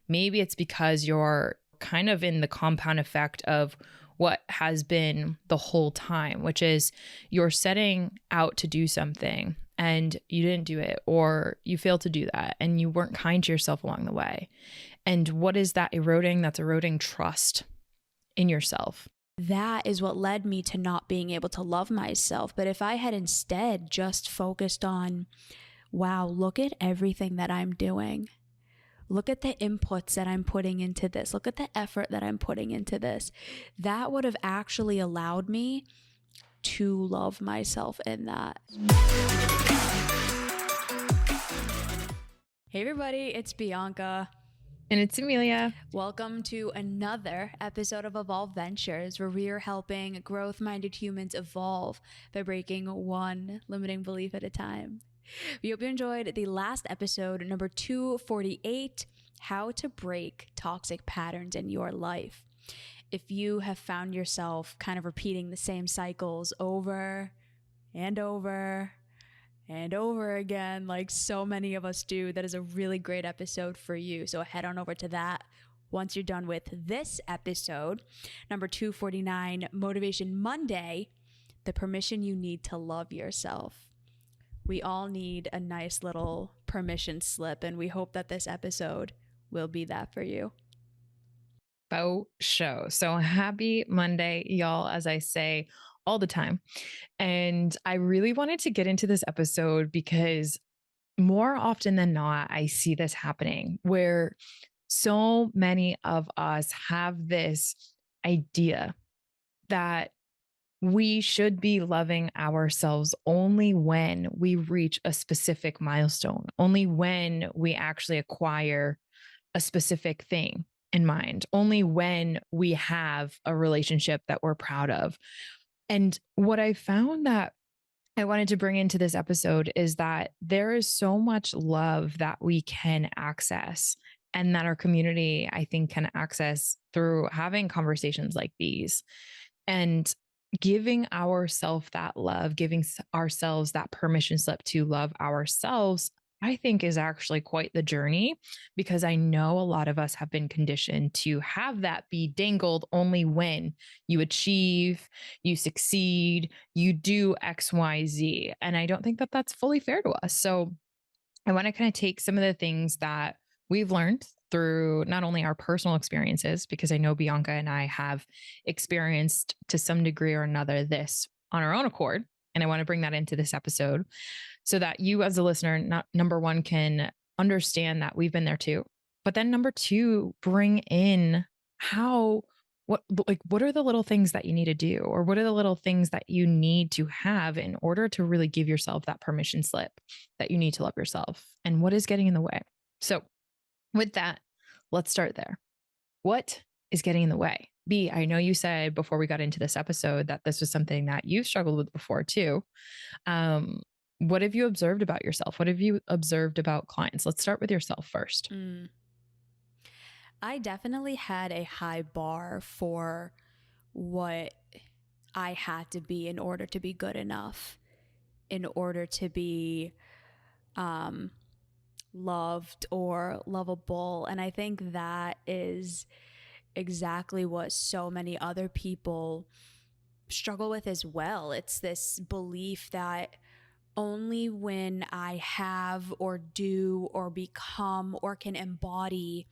Maybe it's because you're kind of in the compound effect of what has been the whole time, which is you're setting out to do something and you didn't do it, or you failed to do that and you weren't kind to yourself along the way. And what is that eroding? That's eroding trust in yourself. That is what led me to not being able to love myself. But if I had instead just focused on, wow, look at everything that I'm doing. Look at the inputs that I'm putting into this. Look at the effort that I'm putting into this. That would have actually allowed me to love myself in that. Hey everybody, it's Bianca. And it's Emilia. Welcome to another episode of Evolve Ventures, where we are helping growth-minded humans evolve by breaking one limiting belief at a time. We hope you enjoyed the last episode, number 248, How to Break Toxic Patterns in Your Life. If you have found yourself kind of repeating the same cycles over and over and over again, like so many of us do, that is a really great episode for you. So head on over to that once you're done with this episode, number 249, Motivation Monday, the permission you need to love yourself. We all need a nice little permission slip, and we hope that this episode will be that for you. Faux show. So happy Monday, y'all, as I say all the time. And I really wanted to get into this episode because more often than not, I see this happening where so many of us have this idea that we should be loving ourselves only when we reach a specific milestone, only when we actually acquire a specific thing in mind, only when we have a relationship that we're proud of. And what I found that I wanted to bring into this episode is that there is so much love that we can access and that our community, I think, can access through having conversations like these and giving ourselves that love, giving ourselves that permission slip to love ourselves. I think is actually quite the journey, because I know a lot of us have been conditioned to have that be dangled only when you achieve, you succeed, you do X, Y, Z. And I don't think that that's fully fair to us. So I want to kind of take some of the things that we've learned through not only our personal experiences, because I know Bianca and I have experienced to some degree or another this on our own accord. And I want to bring that into this episode so that you as a listener, number one, can understand that we've been there too. But then number two, bring in what are the little things that you need to do, or what are the little things that you need to have in order to really give yourself that permission slip that you need to love yourself, and what is getting in the way. So with that, let's start there. What is getting in the way? B, I know you said before we got into this episode that this was something that you've struggled with before too. What have you observed about yourself? What have you observed about clients? Let's start with yourself first. I definitely had a high bar for what I had to be in order to be good enough, in order to be loved or lovable. And I think that is exactly what so many other people struggle with as well. It's this belief that only when I have or do or become or can embody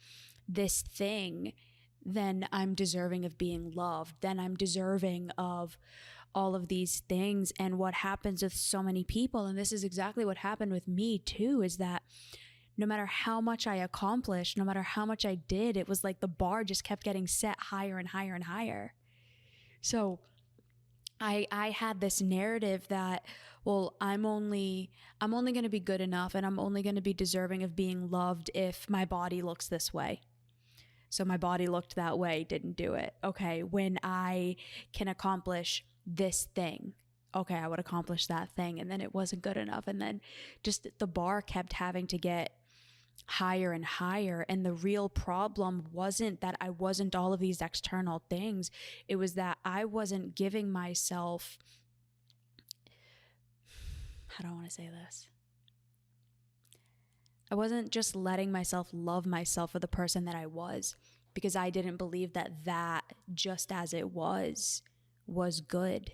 this thing, then I'm deserving of being loved, then I'm deserving of all of these things. And what happens with so many people, and this is exactly what happened with me too, is that no matter how much I accomplished, no matter how much I did, it was like the bar just kept getting set higher and higher and higher. So I had this narrative that, well, I'm only going to be good enough, and I'm only going to be deserving of being loved if my body looks this way. So my body looked that way, didn't do it. Okay, when I can accomplish this thing, okay, I would accomplish that thing, and then it wasn't good enough. And then just the bar kept having to get higher and higher. And the real problem wasn't that I wasn't all of these external things. It was that I wasn't giving myself, how do I want to say this? I wasn't just letting myself love myself for the person that I was, because I didn't believe that just as it was good.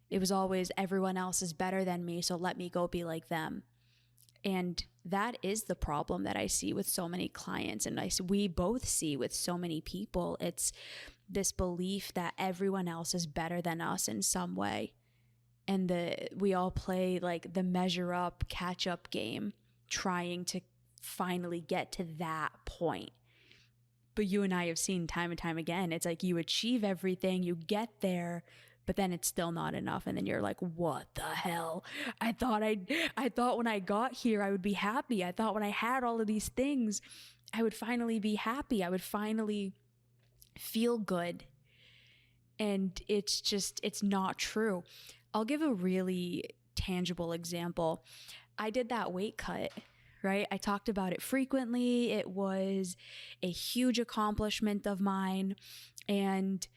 It was always everyone else is better than me, so let me go be like them. And that is the problem that I see with so many clients, and we both see with so many people. It's this belief that everyone else is better than us in some way. And we all play like the measure up, catch up game, trying to finally get to that point. But you and I have seen time and time again, it's like you achieve everything, you get there, but then it's still not enough. And then you're like, what the hell? I thought when I got here, I would be happy. I thought when I had all of these things, I would finally be happy. I would finally feel good. And it's not true. I'll give a really tangible example. I did that weight cut, right? I talked about it frequently. It was a huge accomplishment of mine. And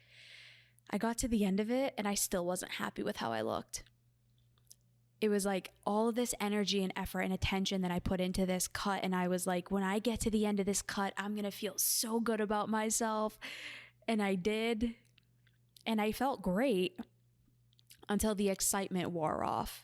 I got to the end of it and I still wasn't happy with how I looked. It was like all of this energy and effort and attention that I put into this cut. And I was like, when I get to the end of this cut, I'm going to feel so good about myself. And I did. And I felt great until the excitement wore off.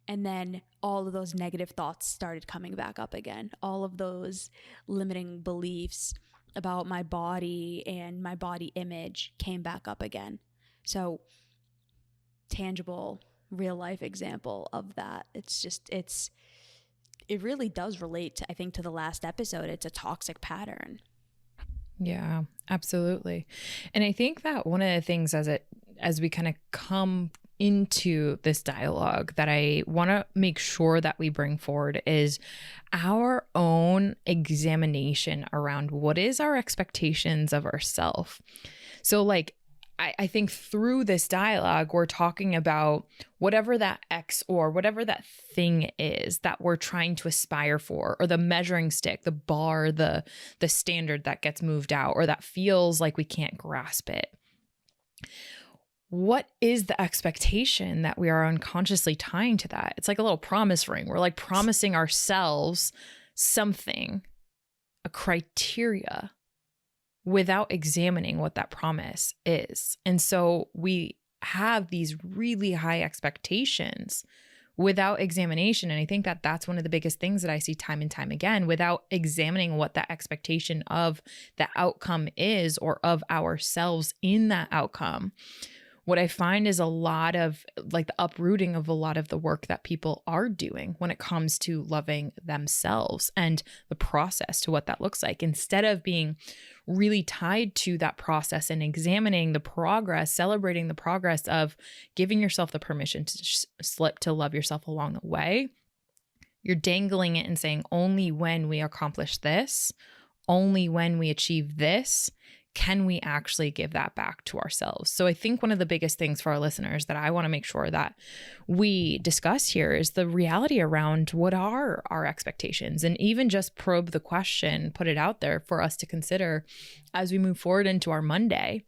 And then all of those negative thoughts started coming back up again. All of those limiting beliefs about my body and my body image came back up again. So, tangible, real life example of that. It really does relate to, I think, to the last episode. It's a toxic pattern. Yeah, absolutely. And I think that one of the things as we kind of come into this dialogue that I want to make sure that we bring forward is our own examination around what is our expectations of ourselves. So like, I think through this dialogue, we're talking about whatever that X or whatever that thing is that we're trying to aspire for, or the measuring stick, the bar, the standard that gets moved out, or that feels like we can't grasp it. What is the expectation that we are unconsciously tying to that? It's like a little promise ring. We're like promising ourselves something, a criteria, without examining what that promise is. And so we have these really high expectations without examination. And I think that that's one of the biggest things that I see time and time again, without examining what that expectation of the outcome is, or of ourselves in that outcome. What I find is a lot of like the uprooting of a lot of the work that people are doing when it comes to loving themselves and the process to what that looks like, instead of being really tied to that process and examining the progress, celebrating the progress of giving yourself the permission to slip to love yourself along the way. You're dangling it and saying, only when we accomplish this, only when we achieve this, can we actually give that back to ourselves? So I think one of the biggest things for our listeners that I want to make sure that we discuss here is the reality around what are our expectations, and even just probe the question, put it out there for us to consider as we move forward into our Monday.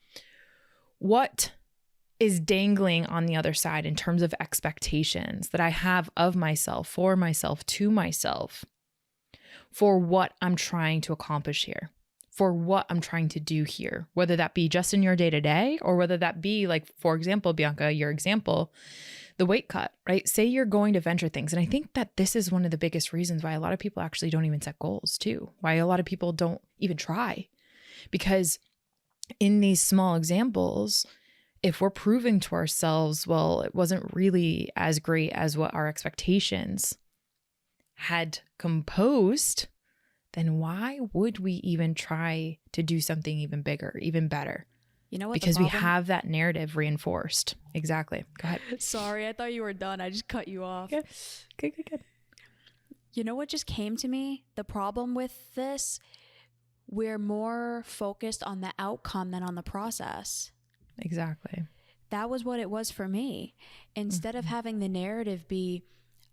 What is dangling on the other side in terms of expectations that I have of myself, for myself, to myself, for what I'm trying to accomplish here, for what I'm trying to do here, whether that be just in your day-to-day, or whether that be like, for example, Bianca, your example, the weight cut, right? Say you're going to venture things. And I think that this is one of the biggest reasons why a lot of people actually don't even set goals too, why a lot of people don't even try. Because in these small examples, if we're proving to ourselves, well, it wasn't really as great as what our expectations had composed, then why would we even try to do something even bigger, even better? You know what? Because we have that narrative reinforced. Exactly. Go ahead. Sorry, I thought you were done. I just cut you off. Good. You know what just came to me? The problem with this, we're more focused on the outcome than on the process. Exactly. That was what it was for me. Instead of having the narrative be,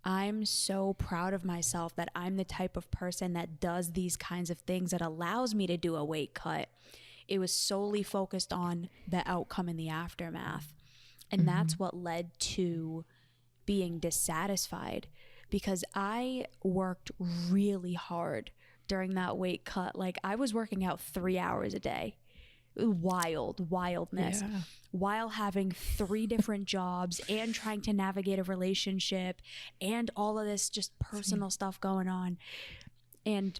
I'm so proud of myself that I'm the type of person that does these kinds of things, that allows me to do a weight cut. It was solely focused on the outcome and the aftermath. And that's what led to being dissatisfied, because I worked really hard during that weight cut. Like, I was working out 3 hours a day. Wildness, Yeah. while having 3 different jobs and trying to navigate a relationship and all of this just personal stuff going on. And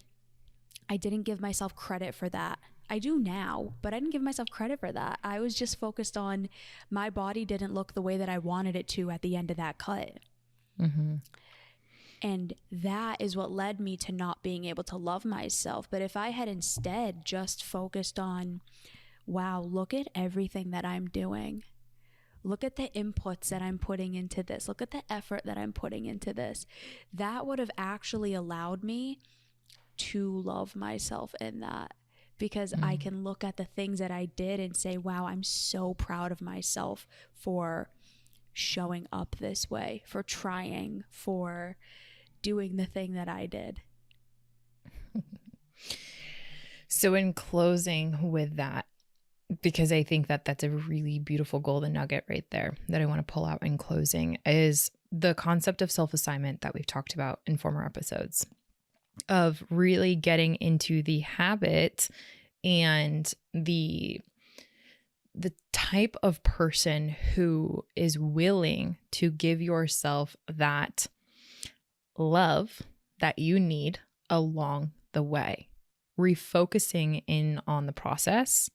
I didn't give myself credit for that. I do now, but I didn't give myself credit for that. I was just focused on my body didn't look the way that I wanted it to at the end of that cut. Mm-hmm. And that is what led me to not being able to love myself. But if I had instead just focused on, wow, look at everything that I'm doing. Look at the inputs that I'm putting into this. Look at the effort that I'm putting into this. That would have actually allowed me to love myself in that, because I can look at the things that I did and say, wow, I'm so proud of myself for showing up this way, for trying, for doing the thing that I did. So in closing with that, because I think that that's a really beautiful golden nugget right there that I want to pull out in closing, is the concept of self-assignment that we've talked about in former episodes, of really getting into the habit and the type of person who is willing to give yourself that love that you need along the way, refocusing in on the process.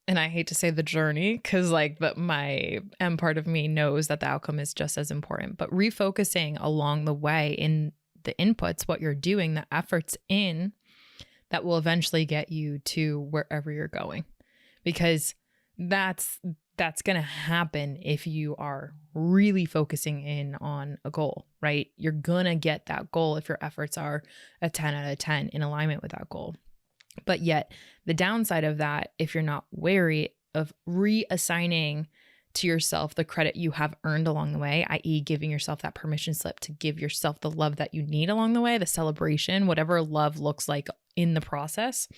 And I hate to say the journey, because but my M part of me knows that the outcome is just as important, but refocusing along the way in the inputs, what you're doing, the efforts in, that will eventually get you to wherever you're going. Because that's going to happen if you are really focusing in on a goal, right? You're going to get that goal if your efforts are a 10 out of 10 in alignment with that goal. But yet the downside of that, if you're not wary of reassigning to yourself the credit you have earned along the way, i.e. giving yourself that permission slip to give yourself the love that you need along the way, the celebration, whatever love looks like in the process,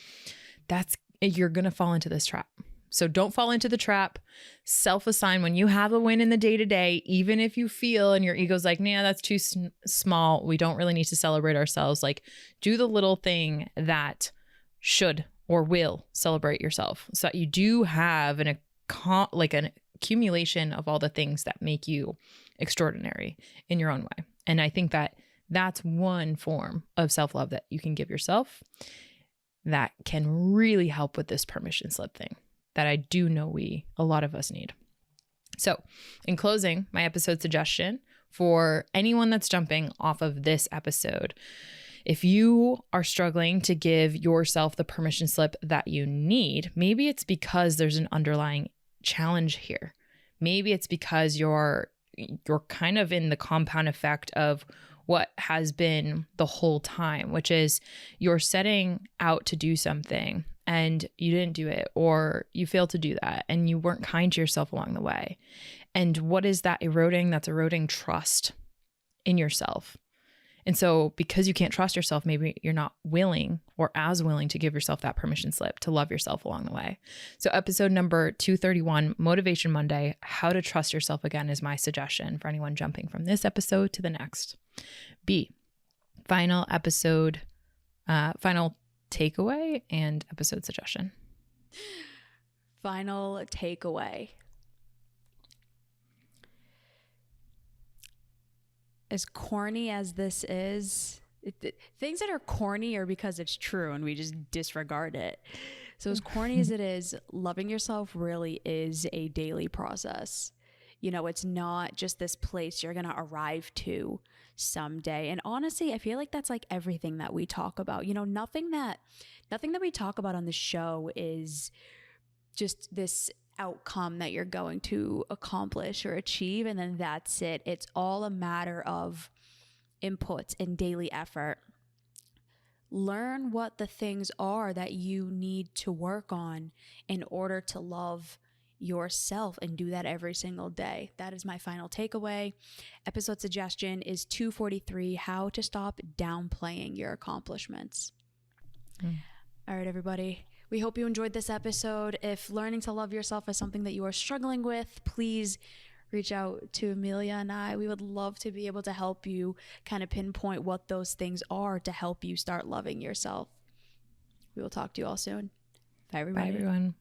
you're going to fall into this trap. So don't fall into the trap. Self-assign when you have a win in the day-to-day, even if you feel and your ego's like, nah, that's too small. We don't really need to celebrate ourselves. Do the little thing that should or will celebrate yourself, so that you do have an accumulation of all the things that make you extraordinary in your own way. And I think that that's one form of self-love that you can give yourself that can really help with this permission slip thing that I do know a lot of us need. So in closing, my episode suggestion for anyone that's jumping off of this episode, if you are struggling to give yourself the permission slip that you need, maybe it's because there's an underlying challenge here. Maybe it's because you're kind of in the compound effect of what has been the whole time, which is you're setting out to do something and you didn't do it, or you failed to do that and you weren't kind to yourself along the way. And what is that eroding? That's eroding trust in yourself. And so because you can't trust yourself, maybe you're not willing or as willing to give yourself that permission slip to love yourself along the way. So episode number 231, Motivation Monday, how to trust yourself again, is my suggestion for anyone jumping from this episode to the next. B, final takeaway and episode suggestion. Final takeaway. As corny as this is, things that are corny are because it's true and we just disregard it. So as corny as it is, loving yourself really is a daily process. It's not just this place you're going to arrive to someday. And honestly, I feel like that's like everything that we talk about. Nothing that we talk about on the show is just this outcome that you're going to accomplish or achieve, and then that's it. It's all a matter of inputs and daily effort. Learn what the things are that you need to work on in order to love yourself, and do that every single day. That is my final takeaway. Episode suggestion is 243, how to stop downplaying your accomplishments. All right, everybody. We hope you enjoyed this episode. If learning to love yourself is something that you are struggling with, please reach out to Emilia and I. We would love to be able to help you kind of pinpoint what those things are to help you start loving yourself. We will talk to you all soon. Bye, Bye, everybody. everyone.